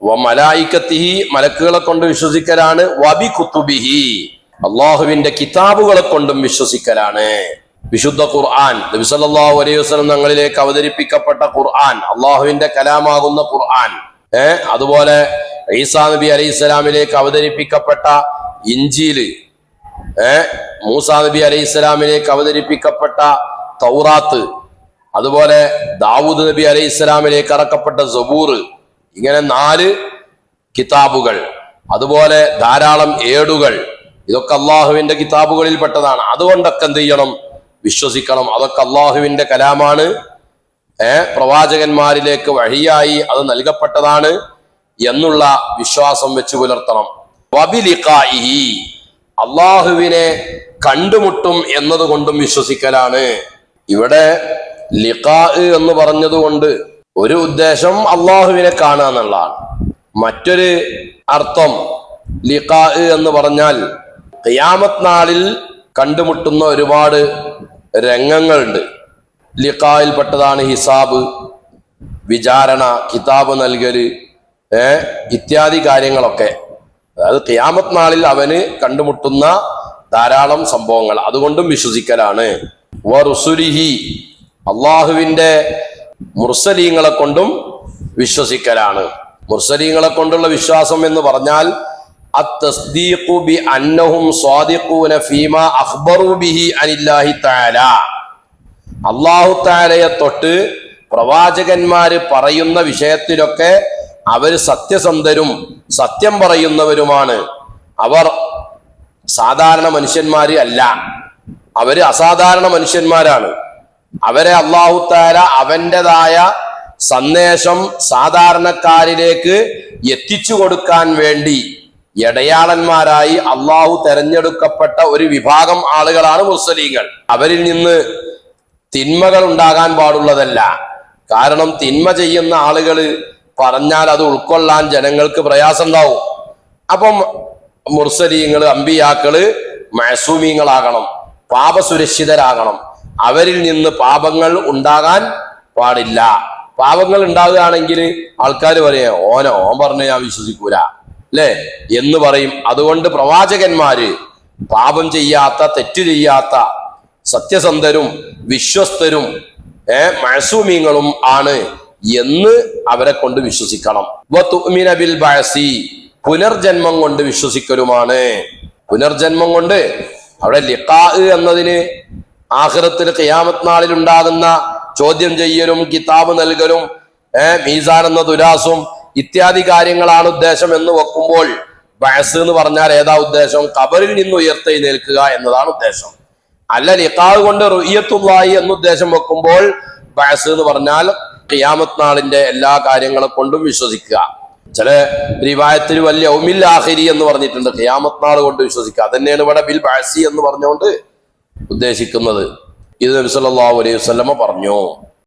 വ മലായികത്തിഹി മലക്കുകളെ കൊണ്ട് വിശ്വസിക്കലാണ്, വബി കുതുബിഹി അള്ളാഹുവിന്റെ കിതാബുകളെ കൊണ്ടും വിശ്വസിക്കലാണ്. വിശുദ്ധ ഖുർആൻ നബി സല്ലല്ലാഹു അലൈഹി വസല്ലം തങ്ങളിലേക്ക് അവതരിപ്പിക്കപ്പെട്ട ഖുർആൻ, അള്ളാഹുവിന്റെ കലാമാകുന്ന ഖുർആൻ. അതുപോലെ ഈസാ നബി അലൈഹിസ്സലാമിലേക്ക് അവതരിപ്പിക്കപ്പെട്ട ഇഞ്ചീല്, മൂസാ നബി അലൈഹിസ്സലാമിലേക്ക് അവതരിപ്പിക്കപ്പെട്ട തൗറാത്ത്, അതുപോലെ ദാവൂദ് നബി അലൈഹിസ്സലാമിലേക്ക് ഇറക്കപ്പെട്ട സബൂർ, ഇങ്ങനെ 4 കിതാബുകൾ, അതുപോലെ ധാരാളം ഏടുകൾ, ഇതൊക്കെ അള്ളാഹുവിന്റെ കിതാബുകളിൽ പെട്ടതാണ്. അതുകൊണ്ടൊക്കെ എന്ത് ചെയ്യണം? വിശ്വസിക്കണം. അതൊക്കെ അള്ളാഹുവിന്റെ കലാമാണ്. പ്രവാചകന്മാരിലേക്ക് വഹിയായി അത് നൽകപ്പെട്ടതാണ് എന്നുള്ള വിശ്വാസം വെച്ച് പുലർത്തണം. വബിലിഖാഇഹി അള്ളാഹുവിനെ കണ്ടുമുട്ടും എന്നതുകൊണ്ടും വിശ്വസിക്കലാണ്. ഇവിടെ ലിഖാ എന്ന് പറഞ്ഞതുകൊണ്ട് ഒരു ഉദ്ദേശം അള്ളാഹുവിനെ കാണുക എന്നുള്ളതാണ്. മറ്റൊരു അർത്ഥം ലിഖാ എന്ന് പറഞ്ഞാൽ ഖിയാമത്ത് നാളിൽ കണ്ടുമുട്ടുന്ന ഒരുപാട് രംഗങ്ങളുണ്ട്. ലിഖായിൽ പെട്ടതാണ് ഹിസാബ്, വിചാരണ, കിതാബ് നൽകല്, ഇത്യാദി കാര്യങ്ങളൊക്കെ. അതായത് ഖിയാമത്ത് നാളിൽ അവന് കണ്ടുമുട്ടുന്ന ധാരാളം സംഭവങ്ങൾ, അതുകൊണ്ടും വിശ്വസിക്കലാണ്. വറുസുലിഹി അള്ളാഹുവിന്റെ മുർസലീങ്ങളെ കൊണ്ടും വിശ്വസിക്കലാണ്. മുർസലീങ്ങളെ കൊണ്ടുള്ള വിശ്വാസം എന്ന് പറഞ്ഞാൽ അത്തസ്ദീഖു ബി അന്നഹും സ്വാദിഖൂന ഫീമാ അഖ്ബറു ബിഹി അനില്ലാഹി തആല അല്ലാഹു തആലയെ തൊട്ട് പ്രവാചകന്മാര് പറയുന്ന വിഷയത്തിലൊക്കെ അവർ സത്യസന്ധരും സത്യം പറയുന്നവരുമാണ്. അവർ സാധാരണ മനുഷ്യന്മാര് അല്ല, അവര് അസാധാരണ മനുഷ്യന്മാരാണ്. അവരെ അല്ലാഹു തആല അവൻ്റെതായ സന്ദേശം സാധാരണക്കാരിലേക്ക് എത്തിച്ചു കൊടുക്കാൻ വേണ്ടി ഇടയാളന്മാരായി അള്ളാഹു തെരഞ്ഞെടുക്കപ്പെട്ട ഒരു വിഭാഗം ആളുകളാണ് മുർസലീങ്ങൾ. അവരിൽ നിന്ന് തിന്മകൾ ഉണ്ടാകാൻ പാടുള്ളതല്ല. കാരണം തിന്മ ചെയ്യുന്ന ആളുകൾ പറഞ്ഞാൽ അത് ഉൾക്കൊള്ളാൻ ജനങ്ങൾക്ക് പ്രയാസം ഉണ്ടാവും. അപ്പം മുർസലീങ്ങൾ, അമ്പിയാക്കള് മഅസൂമീങ്ങളാകണം, പാപസുരക്ഷിതരാകണം. അവരിൽ നിന്ന് പാപങ്ങൾ ഉണ്ടാകാൻ പാടില്ല. പാപങ്ങൾ ഉണ്ടാകുകയാണെങ്കിൽ ആൾക്കാർ പറയും ഓൻ പറഞ്ഞ് ഞാൻ വിശ്വസിക്കൂല അല്ലേ എന്ന് പറയും. അതുകൊണ്ട് പ്രവാചകന്മാര് പാപം ചെയ്യാത്ത, തെറ്റ് ചെയ്യാത്ത, സത്യസന്ധരും വിശ്വസ്തരും മഅസൂമീങ്ങളും ആണ് എന്ന് അവരെ കൊണ്ട് വിശ്വസിക്കണം. വതുഅ്മിന ബിൽ ബഅസി പുനർജന്മം കൊണ്ട് വിശ്വസിക്കലുമാണ്. പുനർജന്മം കൊണ്ട് അവിടെ ലിഖാ എന്നതിന് ആഖിറത്തിൽ ഖിയാമത്ത് നാളിൽ ഉണ്ടാകുന്ന ചോദ്യം ചെയ്യലും കിതാബ് നൽകലും മീസാൻ എന്ന തുലാസും ഇത്യാദി കാര്യങ്ങളാണ് ഉദ്ദേശം എന്ന് വെക്കുമ്പോൾ ബഅസ് എന്ന് പറഞ്ഞാൽ ഏതാ ഉദ്ദേശം? ഖബറിൽ നിന്ന് ഉയർത്തെഴുന്നേൽക്കുക എന്നതാണ് ഉദ്ദേശം. അല്ല ലിഖാ കൊണ്ട് റുഅ്യത്തുല്ലാഹി എന്ന ഉദ്ദേശം വെക്കുമ്പോൾ ബഅസ് എന്ന് പറഞ്ഞാൽ ഖിയാമത്ത് നാളിന്റെ എല്ലാ കാര്യങ്ങളെ കൊണ്ടും വിശ്വസിക്കുക. ചില റിവായത്തിൽ വലിയ യൗമിൽ ആഖിരി എന്ന് പറഞ്ഞിട്ടുണ്ട്, ഖിയാമത്ത് നാൾ കൊണ്ട് വിശ്വസിക്കുക. അതന്നെയാണ് ഇവിടെ ബിൽ ബഅസി എന്ന് പറഞ്ഞുകൊണ്ട് ഉദ്ദേശിക്കുന്നത്. ഇത് നബി സല്ലല്ലാഹു അലൈഹി വസല്ലമ പറഞ്ഞു.